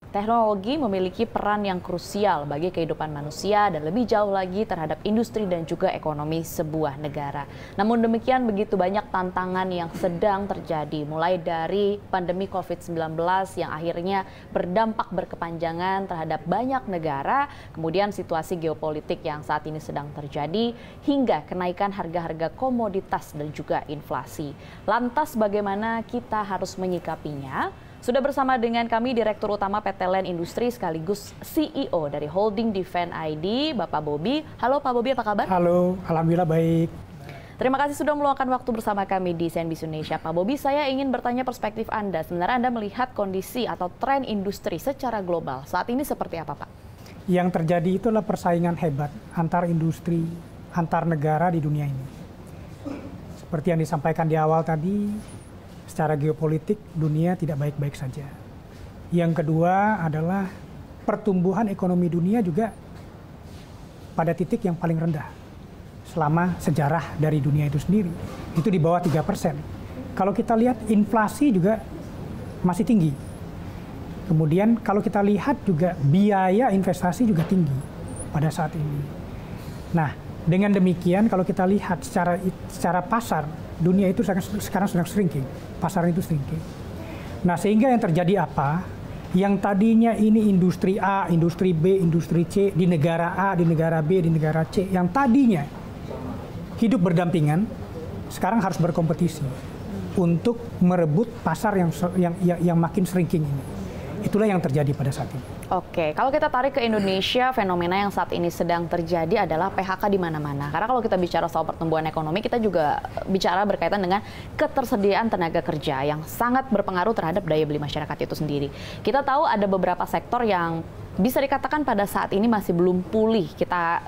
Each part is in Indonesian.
Teknologi memiliki peran yang krusial bagi kehidupan manusia dan lebih jauh lagi terhadap industri dan juga ekonomi sebuah negara. Namun demikian begitu banyak tantangan yang sedang terjadi, mulai dari pandemi COVID-19 yang akhirnya berdampak berkepanjangan terhadap banyak negara, kemudian situasi geopolitik yang saat ini sedang terjadi, hingga kenaikan harga-harga komoditas dan juga inflasi. Lantas bagaimana kita harus menyikapinya? Sudah bersama dengan kami Direktur Utama PT LEN Industri sekaligus CEO dari Holding Defend ID, Bapak Bobi. Halo Pak Bobi, apa kabar? Halo, alhamdulillah baik. Terima kasih sudah meluangkan waktu bersama kami di CNBC Indonesia. Pak Bobi, saya ingin bertanya perspektif Anda. Sebenarnya Anda melihat kondisi atau tren industri secara global saat ini seperti apa, Pak? Yang terjadi itulah persaingan hebat antar industri, antar negara di dunia ini. Seperti yang disampaikan di awal tadi, secara geopolitik dunia tidak baik-baik saja. Yang kedua adalah pertumbuhan ekonomi dunia juga pada titik yang paling rendah selama sejarah dari dunia itu sendiri. Itu di bawah 3%. Kalau kita lihat inflasi juga masih tinggi. Kemudian kalau kita lihat juga biaya investasi juga tinggi pada saat ini. Nah, dengan demikian kalau kita lihat secara pasar, dunia itu sekarang sedang shrinking, pasar itu shrinking. Nah, sehingga yang terjadi apa? Yang tadinya ini industri A, industri B, industri C, di negara A, di negara B, di negara C, yang tadinya hidup berdampingan, sekarang harus berkompetisi untuk merebut pasar yang makin shrinking ini. Itulah yang terjadi pada saat ini. Oke, kalau kita tarik ke Indonesia, fenomena yang saat ini sedang terjadi adalah PHK di mana-mana. Karena kalau kita bicara soal pertumbuhan ekonomi, kita juga bicara berkaitan dengan ketersediaan tenaga kerja yang sangat berpengaruh terhadap daya beli masyarakat itu sendiri. Kita tahu ada beberapa sektor yang bisa dikatakan pada saat ini masih belum pulih. Kita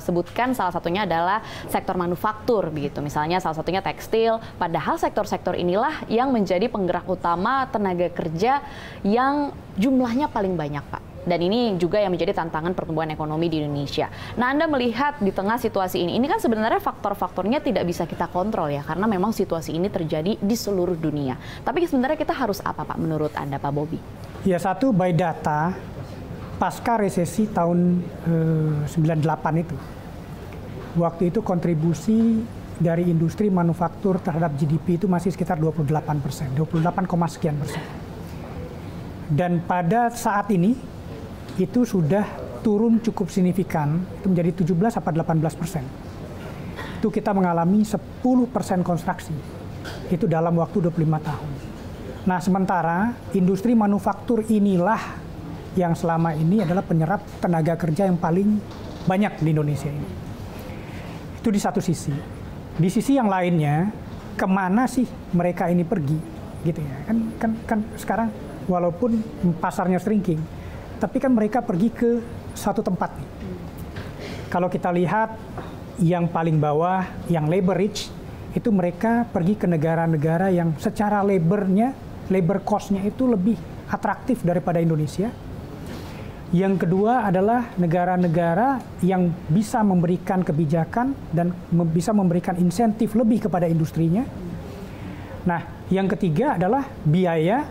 sebutkan salah satunya adalah sektor manufaktur, begitu. Misalnya salah satunya tekstil. Padahal sektor-sektor inilah yang menjadi penggerak utama tenaga kerja yang jumlahnya paling banyak, Pak. Dan ini juga yang menjadi tantangan pertumbuhan ekonomi di Indonesia. Nah, Anda melihat di tengah situasi ini kan sebenarnya faktor-faktornya tidak bisa kita kontrol ya, karena memang situasi ini terjadi di seluruh dunia. Tapi sebenarnya kita harus apa, Pak, menurut Anda, Pak Bobi? Ya, satu, by data, pasca resesi tahun 98 itu, waktu itu kontribusi dari industri manufaktur terhadap GDP itu masih sekitar 28%, 28, sekian persen. Dan pada saat ini, itu sudah turun cukup signifikan, itu menjadi 17-18%. Itu kita mengalami 10% konstruksi, itu dalam waktu 25 tahun. Nah, sementara industri manufaktur inilah yang selama ini adalah penyerap tenaga kerja yang paling banyak di Indonesia ini. Itu di satu sisi. Di sisi yang lainnya, kemana sih mereka ini pergi, gitu ya? Kan sekarang walaupun pasarnya shrinking, tapi kan mereka pergi ke satu tempat nih. Kalau kita lihat yang paling bawah, yang labor rich, itu mereka pergi ke negara-negara yang secara labor cost-nya itu lebih atraktif daripada Indonesia. Yang kedua adalah negara-negara yang bisa memberikan kebijakan dan bisa memberikan insentif lebih kepada industrinya. Nah, yang ketiga adalah biaya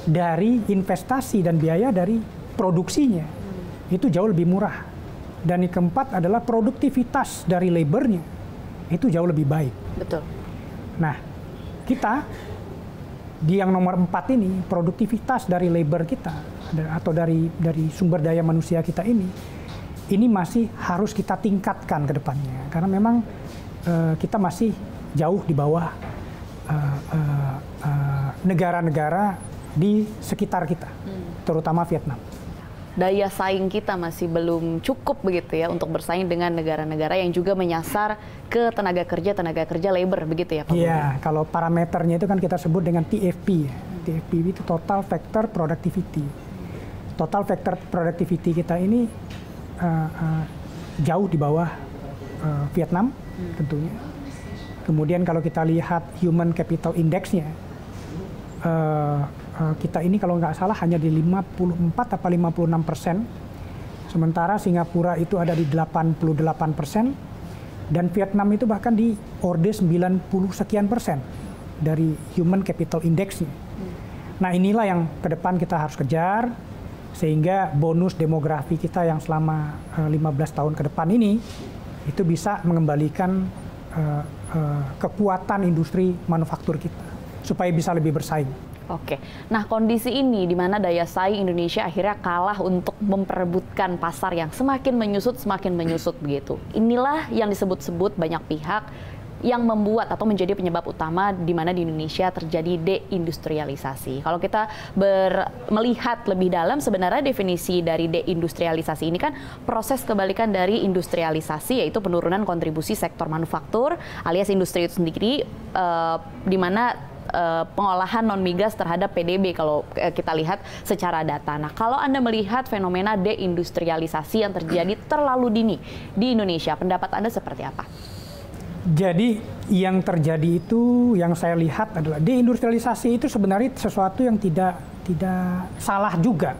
dari investasi dan biaya dari produksinya. Itu jauh lebih murah. Dan yang keempat adalah produktivitas dari labornya. Itu jauh lebih baik. Betul. Nah, kita di yang nomor 4 ini, produktivitas dari labor kita atau dari sumber daya manusia kita ini masih harus kita tingkatkan ke depannya. Karena memang kita masih jauh di bawah negara-negara di sekitar kita, terutama Vietnam. Daya saing kita masih belum cukup begitu ya untuk bersaing dengan negara-negara yang juga menyasar ke tenaga kerja labor begitu ya Pak? Iya, kalau parameternya itu kan kita sebut dengan TFP ya. TFP itu Total Factor Productivity. Total Factor Productivity kita ini jauh di bawah Vietnam tentunya. Kemudian kalau kita lihat Human Capital Index-nya, kita ini kalau nggak salah hanya di 54 atau 56%, sementara Singapura itu ada di 88%, dan Vietnam itu bahkan di orde 90 sekian persen dari Human Capital Index-nya. Nah, inilah yang ke depan kita harus kejar, Sehingga bonus demografi kita yang selama 15 tahun ke depan ini itu bisa mengembalikan kekuatan industri manufaktur kita supaya bisa lebih bersaing. Oke, nah kondisi ini di mana daya saing Indonesia akhirnya kalah untuk memperebutkan pasar yang semakin menyusut begitu. Inilah yang disebut-sebut banyak pihak yang membuat atau menjadi penyebab utama di mana di Indonesia terjadi deindustrialisasi. Kalau kita melihat lebih dalam, sebenarnya definisi dari deindustrialisasi ini kan proses kebalikan dari industrialisasi, yaitu penurunan kontribusi sektor manufaktur alias industri itu sendiri, di mana pengolahan non-migas terhadap PDB kalau kita lihat secara data. Nah, kalau Anda melihat fenomena deindustrialisasi yang terjadi terlalu dini di Indonesia, pendapat Anda seperti apa? Jadi yang terjadi itu yang saya lihat adalah deindustrialisasi itu sebenarnya sesuatu yang tidak salah juga.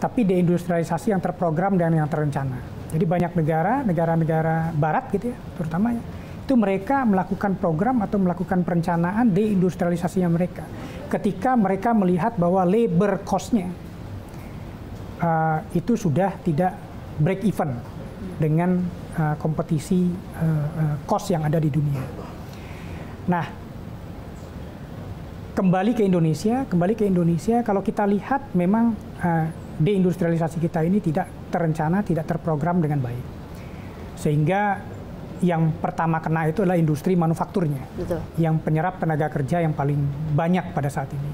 Tapi deindustrialisasi yang terprogram dan yang terencana. Jadi banyak negara barat gitu ya, terutama ya, itu mereka melakukan program atau melakukan perencanaan deindustrialisasinya mereka. Ketika mereka melihat bahwa labor cost-nya itu sudah tidak break even dengan kompetisi cost yang ada di dunia. Nah, kembali ke Indonesia, kalau kita lihat memang deindustrialisasi kita ini tidak terencana, tidak terprogram dengan baik. Sehingga yang pertama kena itu adalah industri manufakturnya, betul, yang penyerap tenaga kerja yang paling banyak pada saat ini.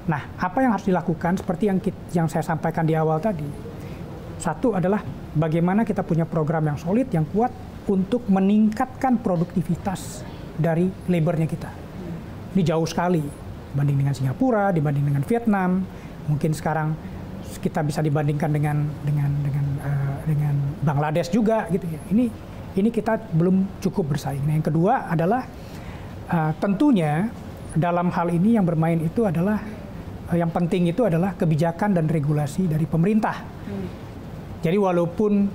Nah, apa yang harus dilakukan seperti yang saya sampaikan di awal tadi? Satu adalah bagaimana kita punya program yang solid, yang kuat untuk meningkatkan produktivitas dari labornya kita. Ini jauh sekali dibanding dengan Singapura, dibanding dengan Vietnam. Mungkin sekarang kita bisa dibandingkan dengan Bangladesh juga gitu ya. Ini kita belum cukup bersaing. Nah, yang kedua adalah tentunya dalam hal ini yang bermain itu adalah yang penting itu adalah kebijakan dan regulasi dari pemerintah. Jadi walaupun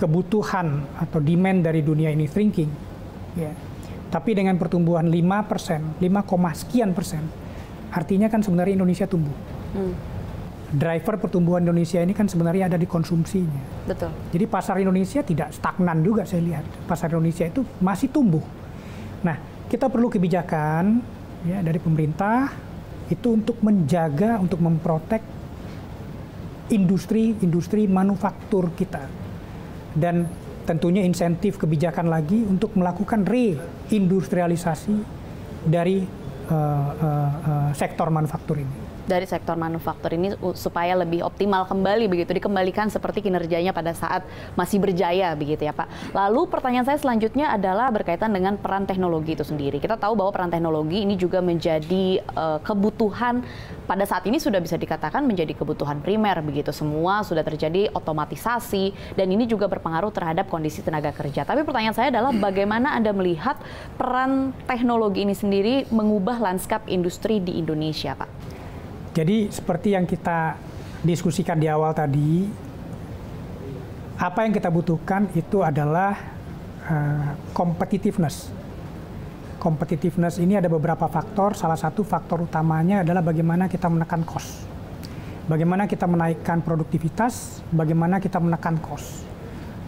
kebutuhan atau demand dari dunia ini shrinking, ya, tapi dengan pertumbuhan 5%, 5, sekian %, artinya kan sebenarnya Indonesia tumbuh. Driver pertumbuhan Indonesia ini kan sebenarnya ada di konsumsinya. Betul. Jadi pasar Indonesia tidak stagnan juga saya lihat. Pasar Indonesia itu masih tumbuh. Nah, kita perlu kebijakan ya dari pemerintah itu untuk menjaga, untuk memprotek industri manufaktur kita, dan tentunya insentif kebijakan lagi untuk melakukan reindustrialisasi dari sektor manufaktur ini. Dari sektor manufaktur ini supaya lebih optimal kembali begitu, dikembalikan seperti kinerjanya pada saat masih berjaya begitu ya Pak. Lalu pertanyaan saya selanjutnya adalah berkaitan dengan peran teknologi itu sendiri. Kita tahu bahwa peran teknologi ini juga menjadi kebutuhan pada saat ini, sudah bisa dikatakan menjadi kebutuhan primer begitu. Semua sudah terjadi otomatisasi dan ini juga berpengaruh terhadap kondisi tenaga kerja. Tapi pertanyaan saya adalah bagaimana Anda melihat peran teknologi ini sendiri mengubah lanskap industri di Indonesia, Pak? Jadi seperti yang kita diskusikan di awal tadi, apa yang kita butuhkan itu adalah competitiveness. Competitiveness ini ada beberapa faktor, salah satu faktor utamanya adalah bagaimana kita menekan cost. Bagaimana kita menaikkan produktivitas, bagaimana kita menekan cost.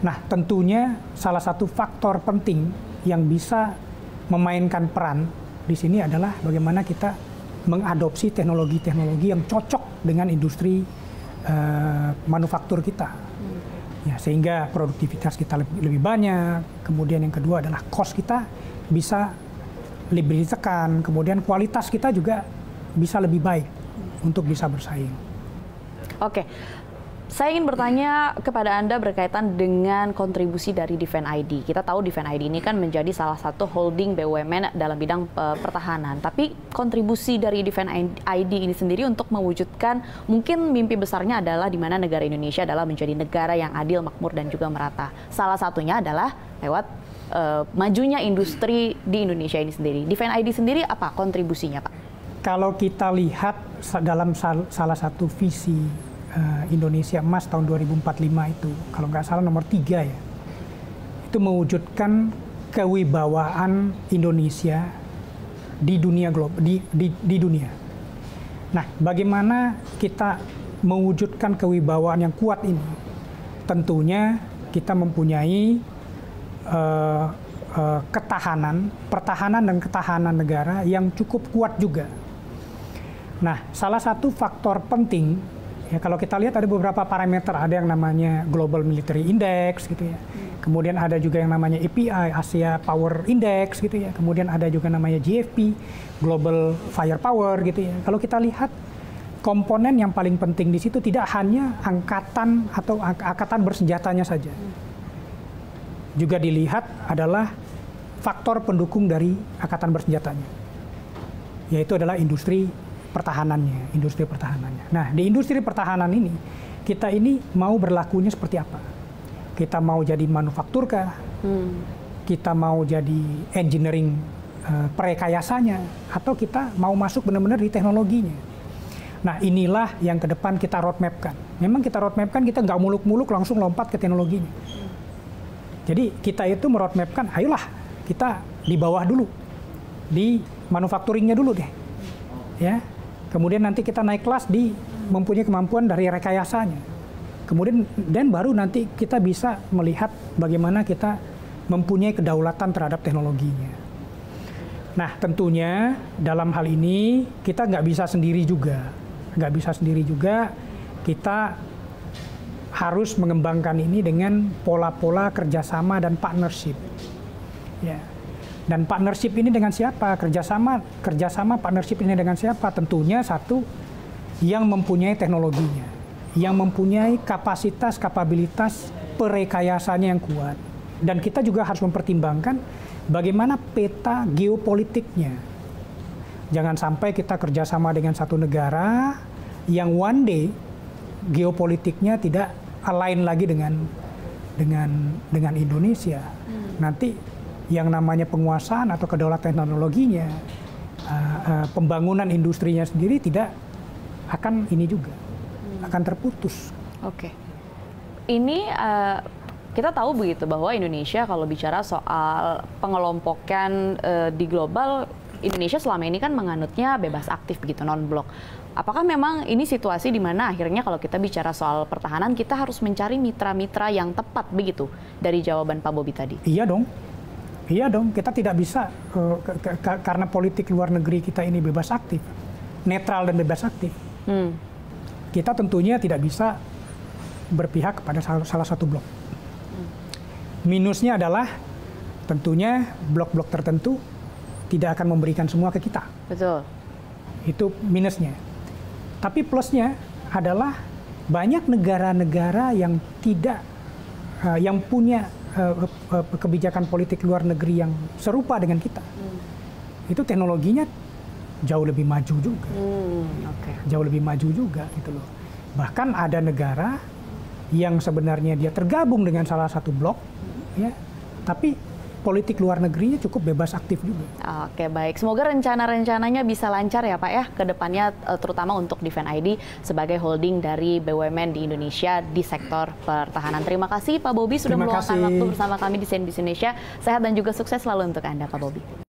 Nah, tentunya salah satu faktor penting yang bisa memainkan peran di sini adalah bagaimana kita mengadopsi teknologi-teknologi yang cocok dengan industri manufaktur kita. Ya, sehingga produktivitas kita lebih banyak, kemudian yang kedua adalah cost kita bisa lebih ditekan, kemudian kualitas kita juga bisa lebih baik untuk bisa bersaing. Oke. Saya ingin bertanya kepada Anda berkaitan dengan kontribusi dari Defense ID. Kita tahu Defense ID ini kan menjadi salah satu holding BUMN dalam bidang pertahanan. Tapi kontribusi dari Defense ID ini sendiri untuk mewujudkan mungkin mimpi besarnya adalah di mana negara Indonesia adalah menjadi negara yang adil, makmur, dan juga merata. Salah satunya adalah lewat majunya industri di Indonesia ini sendiri. Defense ID sendiri apa kontribusinya, Pak? Kalau kita lihat dalam salah satu visi Indonesia Emas tahun 2045 itu, kalau nggak salah nomor 3 ya, itu mewujudkan kewibawaan Indonesia di dunia global, di dunia. Nah, bagaimana kita mewujudkan kewibawaan yang kuat ini? Tentunya kita mempunyai pertahanan dan ketahanan negara yang cukup kuat juga. Nah, salah satu faktor penting, ya kalau kita lihat ada beberapa parameter, ada yang namanya Global Military Index gitu ya. Kemudian ada juga yang namanya API, Asia Power Index gitu ya. Kemudian ada juga namanya GFP, Global Firepower gitu ya. Kalau kita lihat komponen yang paling penting di situ tidak hanya angkatan atau angkatan bersenjatanya saja. Juga dilihat adalah faktor pendukung dari angkatan bersenjatanya, yaitu adalah industri pertahanannya. Nah, di industri pertahanan ini, kita ini mau berlakunya seperti apa? Kita mau jadi manufaktur kah? Kita mau jadi engineering perekayasanya? Atau kita mau masuk benar-benar di teknologinya? Nah, inilah yang ke depan kita roadmap-kan. Memang kita roadmap-kan, kita nggak muluk-muluk langsung lompat ke teknologinya. Jadi kita itu meroadmap-kan, ayolah kita di bawah dulu, di manufacturing-nya dulu deh, ya. Kemudian nanti kita naik kelas di mempunyai kemampuan dari rekayasanya. Kemudian dan baru nanti kita bisa melihat bagaimana kita mempunyai kedaulatan terhadap teknologinya. Nah, tentunya dalam hal ini kita nggak bisa sendiri juga, kita harus mengembangkan ini dengan pola-pola kerjasama dan partnership. Ya. Dan partnership ini dengan siapa? Kerjasama partnership ini dengan siapa? Tentunya satu yang mempunyai teknologinya, yang mempunyai kapabilitas perekayasanya yang kuat. Dan kita juga harus mempertimbangkan bagaimana peta geopolitiknya. Jangan sampai kita kerjasama dengan satu negara yang one day geopolitiknya tidak align lagi dengan Indonesia. Nanti yang namanya penguasaan atau kedaulatan teknologinya, pembangunan industrinya sendiri tidak akan ini juga, akan terputus. Oke. Ini kita tahu begitu bahwa Indonesia kalau bicara soal pengelompokan di global, Indonesia selama ini kan menganutnya bebas aktif begitu, non-blok. Apakah memang ini situasi di mana akhirnya kalau kita bicara soal pertahanan, kita harus mencari mitra-mitra yang tepat begitu dari jawaban Pak Bobi tadi? Iya dong. Kita tidak bisa, karena politik luar negeri kita ini bebas aktif, netral dan bebas aktif. Kita tentunya tidak bisa berpihak kepada salah satu blok. Minusnya adalah tentunya blok-blok tertentu tidak akan memberikan semua ke kita. Betul. Itu minusnya. Tapi plusnya adalah banyak negara-negara yang tidak, yang punya kebijakan politik luar negeri yang serupa dengan kita. Itu teknologinya jauh lebih maju juga. Jauh lebih maju juga gitu loh. Bahkan ada negara yang sebenarnya dia tergabung dengan salah satu blok, ya, tapi politik luar negerinya cukup bebas aktif juga. Oke, baik. Semoga rencana-rencananya bisa lancar ya Pak ya, ke depannya terutama untuk Defend ID sebagai holding dari BUMN di Indonesia di sektor pertahanan. Terima kasih Pak Bobi sudah meluangkan waktu bersama kami di CNBC Indonesia. Sehat dan juga sukses selalu untuk Anda Pak Bobi.